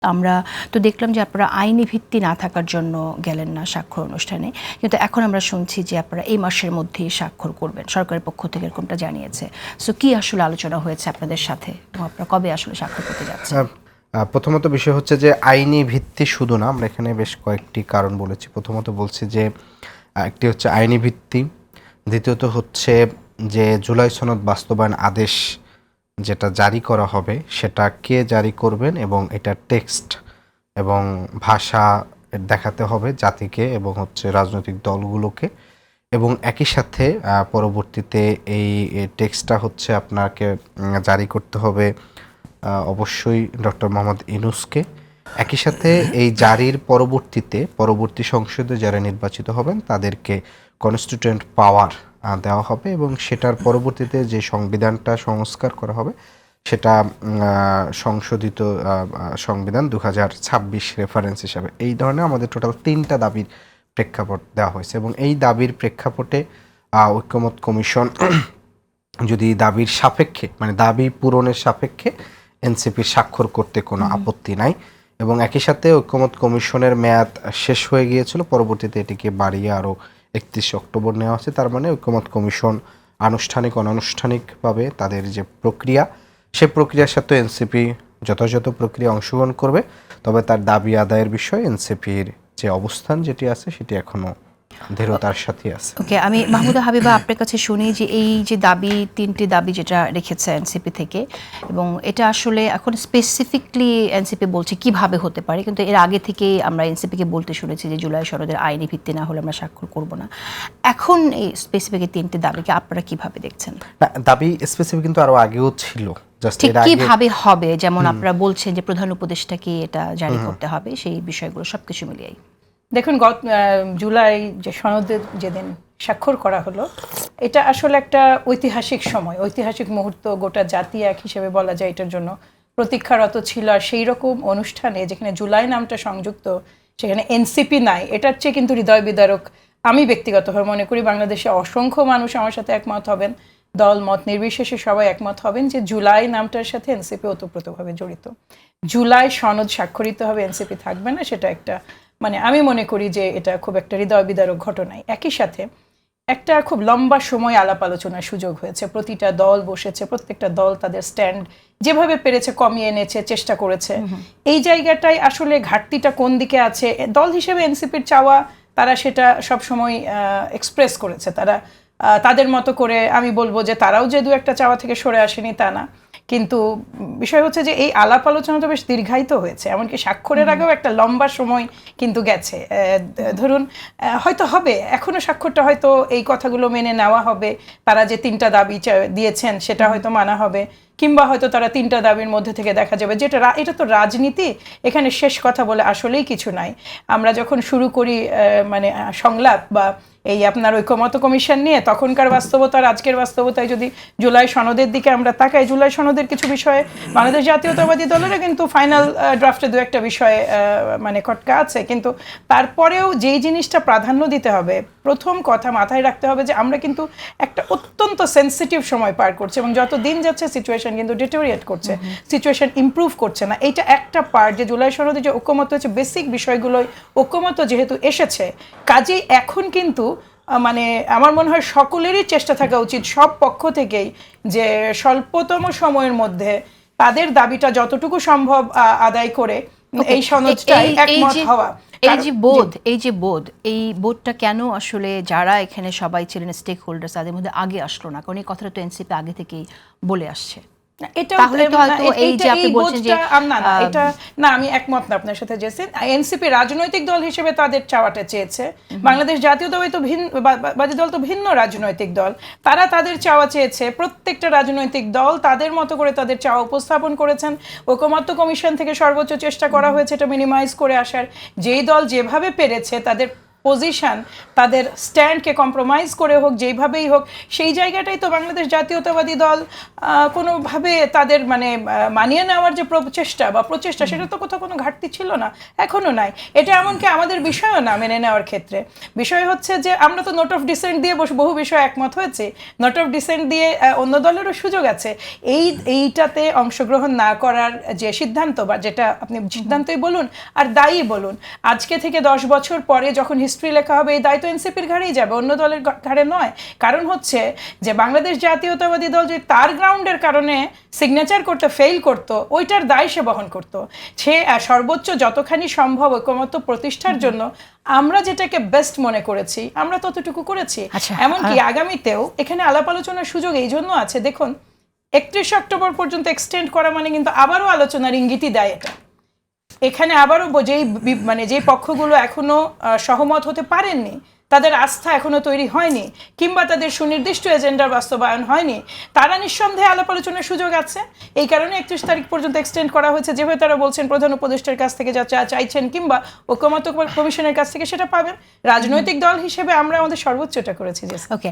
আমরা তো দেখলাম যে আপনারা আইনি ভিত্তি না থাকার জন্য গেলেন না স্বাক্ষর অনুষ্ঠানে, কিন্তু এখন আমরা শুনছি যে আপনারা এই মাসের মধ্যেই স্বাক্ষর করবেন, সরকারের পক্ষ থেকে এরকমটা জানিয়েছে। সো কি আসলে আলোচনা হয়েছে আপনাদের সাথে এবং আপনারা কবে আসলে স্বাক্ষর করতে যাচ্ছেন? প্রথমত বিষয় হচ্ছে যে আইনি ভিত্তি শুধু না, আমরা এখানে বেশ কয়েকটি কারণ বলেছি। প্রথমত বলছি যে একটি হচ্ছে আইনি ভিত্তি, দ্বিতীয়ত হচ্ছে যে জুলাই সনদ বাস্তবায়ন আদেশ যেটা জারি করা হবে সেটা কে জারি করবেন এবং এটা টেক্সট এবং ভাষা দেখাতে হবে জাতিকে এবং হচ্ছে রাজনৈতিক দলগুলোকে, এবং একই সাথে পরবর্তীতে এই টেক্সটটা হচ্ছে আপনাকে জারি করতে হবে অবশ্যই ডক্টর মোহাম্মদ ইউনূসকে। একই সাথে এই জারির পরবর্তী সংসদে যারা নির্বাচিত হবেন তাদেরকে কনস্টিটিউয়েন্ট পাওয়ার দেওয়া হবে এবং সেটার পরবর্তীতে যে সংবিধানটা সংস্কার করা হবে সেটা সংশোধিত সংবিধান 2026 রেফারেন্স হিসাবে। এই ধরনের আমাদের টোটাল 3টা দাবির প্রেক্ষাপট দেওয়া হয়েছে এবং এই দাবির প্রেক্ষাপটে ঐক্যমত কমিশন যদি দাবির সাপেক্ষে মানে দাবি পূরণের সাপেক্ষে এনসিপির স্বাক্ষর করতে কোনো আপত্তি নাই, এবং একই সাথে ঐক্যমত কমিশনের মেয়াদ শেষ হয়ে গিয়েছিল, পরবর্তীতে এটিকে বাড়িয়ে আরও 31 অক্টোবর নেওয়া হচ্ছে। তার মানে ঐক্যমত কমিশন আনুষ্ঠানিক অনানুষ্ঠানিকভাবে তাদের যে প্রক্রিয়া সে প্রক্রিয়ার সাথে এনসিপি যথাযথ প্রক্রিয়া অংশগ্রহণ করবে, তবে তার দাবি আদায়ের বিষয়ে এনসিপির যে অবস্থান যেটি আছে সেটি এখনও দৃঢ়তার সাথে আছে। ওকে, আমি মাহমুদা হাবিবা আপনার কাছে শুনি যে এই যে দাবি, 3টি দাবি যেটা রেখেছে এনসিপি থেকে, এবং এটা আসলে এখন স্পেসিফিকলি এনসিপি বলছে কিভাবে হতে পারে, কিন্তু এর আগে থেকেই আমরা এনসিপিকে বলতে শুনেছি যে জুলাই সনদের আইনি ভিত্তি না হলে আমরা স্বাক্ষর করব না। এখন এই স্পেসিফিক 3টি দাবিকে আপনারা কিভাবে দেখছেন? না, দাবি স্পেসিফিক কিন্তু আরো আগেও ছিল, জাস্ট ঠিক এর আগে কিভাবে হবে, যেমন আপনারা বলছেন যে প্রধান উপদেষ্টাকে এটা জারি করতে হবে, সেই বিষয়গুলো সবকিছু মিলিয়েই। দেখুন, জুলাই যে সনদের যেদিন স্বাক্ষর করা হলো, এটা আসলে একটা ঐতিহাসিক সময়, ঐতিহাসিক মুহূর্ত। গোটা জাতি এক হিসেবে বলা যায় এটার জন্য প্রতীক্ষারত ছিল। আর সেই রকম অনুষ্ঠানে যেখানে জুলাই নামটা সংযুক্ত, সেখানে এনসিপি নাই, এটার চেয়ে কিন্তু হৃদয় বিদারক আমি ব্যক্তিগতভাবে মনে করি। বাংলাদেশে অসংখ্য মানুষ আমার সাথে একমত হবেন, দল মত নির্বিশেষে সবাই একমত হবেন যে জুলাই নামটার সাথে এনসিপি ওতপ্রোতভাবে জড়িত। জুলাই সনদ স্বাক্ষরিত হবে, এনসিপি থাকবে না, সেটা একটা আমি মনে করি যে এটা খুব একটা হৃদয় বিদারক ঘটনাই। একই সাথে একটা খুব লম্বা সময় আলাপ আলোচনার সুযোগ হয়েছে, প্রতিটা দল বসেছে, প্রত্যেকটা দল তাদের স্ট্যান্ড যেভাবে পেরেছে কমিয়ে এনেছে, চেষ্টা করেছে। এই জায়গাটাই আসলে ঘাটতিটা কোন দিকে আছে, দল হিসেবে এনসিপির চাওয়া তারা সেটা সবসময় এক্সপ্রেস করেছে। তারা তাদের মতো করে, আমি বলবো যে তারাও যে 2-1টা চাওয়া থেকে সরে আসেনি তা না, কিন্তু বিষয় হচ্ছে যে এই আলাপ আলোচনাটা বেশ দীর্ঘায়িত হয়েছে, এমনকি স্বাক্ষরের আগেও একটা লম্বা সময় কিন্তু গেছে। ধরুন হয়তো হবে, এখনো স্বাক্ষরটা হয়তো এই কথাগুলো মেনে নেওয়া হবে, তারা যে 3টা দাবি দিয়েছেন সেটা হয়তো মানা হবে, কিংবা হয়তো তারা 3টা দাবির মধ্যে থেকে দেখা যাবে যেটা এটা তো রাজনীতি, এখানে শেষ কথা বলে আসলেই কিছু নাই। আমরা যখন শুরু করি সংলাপ বা এই আপনার ঐক্যমত কমিশন নিয়ে, তখনকার বাস্তবতা আর আজকের বাস্তবতায় যদি জুলাই সনদের দিকে আমরা তাকাই, জুলাই সনদের কিছু বিষয়ে বাংলাদেশ জাতীয়তাবাদী দলেরও কিন্তু ফাইনাল ড্রাফটে 2-1টা বিষয়ে খটকা আছে, কিন্তু তারপরেও যেই জিনিসটা প্রাধান্য দিতে হবে, প্রথম কথা মাথায় রাখতে হবে যে আমরা কিন্তু একটা অত্যন্ত সেন্সিটিভ সময় পার করছি, এবং যত দিন যাচ্ছে সিচুয়েশন কিন্তু ডিটোরিয়েট করছে, সিচুয়েশন ইমপ্রুভ করছে না। এইটা একটা পার্ট, যে জুলাই সনদে যে ঐক্যমত হয়েছে বেসিক বিষয়গুলোই ঐক্যমত যেহেতু এসেছে, কাজেই এখন কিন্তু আমার মনে হয় সকলেরই চেষ্টা থাকা উচিত সব পক্ষ থেকেই যে স্বল্পতম সময়ের মধ্যে তাদের দাবিটা যতটুকু সম্ভব আদায় করে এই সনদটাই একমত হওয়া। এই বোধটা কেন আসলে যারা এখানে সবাই ছিলেন স্টেক হোল্ডার্স তাদের মধ্যে আগে আসলো না? কারণ এই কথাটা তো এনসিপি আগে থেকেই বলে আসছে। আমি একমত না আপনার সাথে। এনসিপি রাজনৈতিক দল হিসেবে তাদের চাওয়াটা চেয়েছে, বাংলাদেশ জাতীয়তাবাদী দল তো ভিন্ন রাজনৈতিক দল, তারা তাদের চাওয়া চেয়েছে। প্রত্যেকটা রাজনৈতিক দল তাদের মতো করে তাদের চাওয়া উপস্থাপন করেছেন। ঐকমত্য কমিশন থেকে সর্বোচ্চ চেষ্টা করা হয়েছে এটা মিনিমাইজ করে আসার। যেই দল যেভাবে পেরেছে তাদের পজিশন, তাদের স্ট্যান্ডকে কম্প্রোমাইজ করে হোক, যেইভাবেই হোক, সেই জায়গাটাই তো বাংলাদেশ জাতীয়তাবাদী দল কোনোভাবে তাদের মানে মানিয়ে নেওয়ার যে প্রচেষ্টা সেটা তো কোথাও কোনো ঘাটতি ছিল না, এখনো নাই। এটা এমনকি আমাদের বিষয়ও না মেনে নেওয়ার ক্ষেত্রে। বিষয় হচ্ছে যে আমরা তো নোট অফ ডিসেন্ট দিয়ে বহু বিষয়ে একমত হয়েছে, নোট অফ ডিসেন্ট দিয়ে অন্য দলেরও সুযোগ আছে। এইটাতে অংশগ্রহণ না করার যে সিদ্ধান্ত, বা যেটা আপনি সিদ্ধান্তই বলুন আর দায়ী বলুন, আজকে থেকে 10 বছর পরে যখন হিস্ট্রি লেখা হবে এই দায়িত্ব এনসিপির ঘাড়েই যাবে, অন্য দলের ঘাড়ে নয়। কারণ হচ্ছে যে বাংলাদেশ জাতীয়তাবাদী দল যে তার গ্রাউন্ডের কারণে সিগনেচার করতে ফেল করতো, ওইটার দায় সে বহন করতো। সে সর্বোচ্চ যতখানি সম্ভব ঐকমত্য প্রতিষ্ঠার জন্য আমরা যেটাকে বেস্ট মনে করেছি আমরা ততটুকু করেছি। আচ্ছা, এমনকি আগামীতেও এখানে আলাপ আলোচনার সুযোগ এই জন্য আছে, দেখুন 31 অক্টোবর পর্যন্ত এক্সটেন্ড করা মানে কিন্তু আবারও আলোচনার ইঙ্গিতই দেয় এটা। এখানে আবারও যেই পক্ষগুলো এখনো সহমত হতে পারেননি, তাদের আস্থা এখনো তৈরি হয়নি, কিংবা তাদের সুনির্দিষ্ট এজেন্ডার বাস্তবায়ন হয়নি, তারা নিঃসন্দেহে আলাপ আলোচনার সুযোগ আছে। এই কারণে 31 তারিখ পর্যন্ত এক্সটেন্ড করা হয়েছে। যেভাবে তারা বলছেন প্রধান উপদেষ্টার কাছ থেকে যা চাইছেন কিংবা ঐকমত্য কমিশনের কাছ থেকে সেটা পাবেন। রাজনৈতিক দল হিসেবে আমরা আমাদের সর্বোচ্চটা করেছি। ওকে,